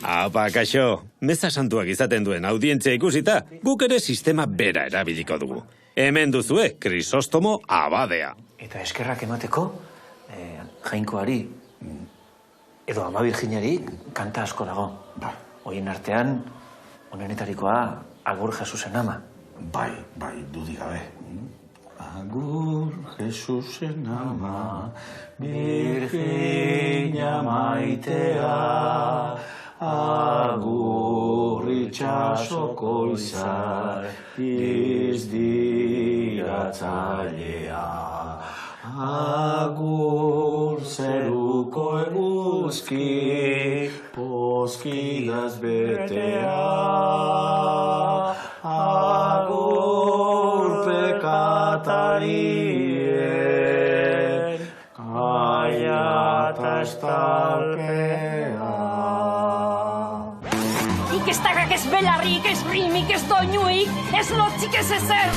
Apa, kaixo, meza santuak izaten duen audientzia ikusita, guk ere sistema bera erabiliko dugu. Hemen duzue, Krisostomo abadea. Eta eskerrak emateko, jainkoari, edo Ama Virginari kanta asko dago. Horien artean, onenetarikoa, Agur Jesusen Ama. Bai, dudik gabe. Agur Jesusen Ama, Virginia maitea, agur itxasoko izar, izdiratzailea. Agur zeruko eguzki, poskilaz betea. Agur pekatarien, kaia eta estalpea. Ik ez tagak ez belarrik, ez rimik, ez doinuik, ez lotzik ez ezer.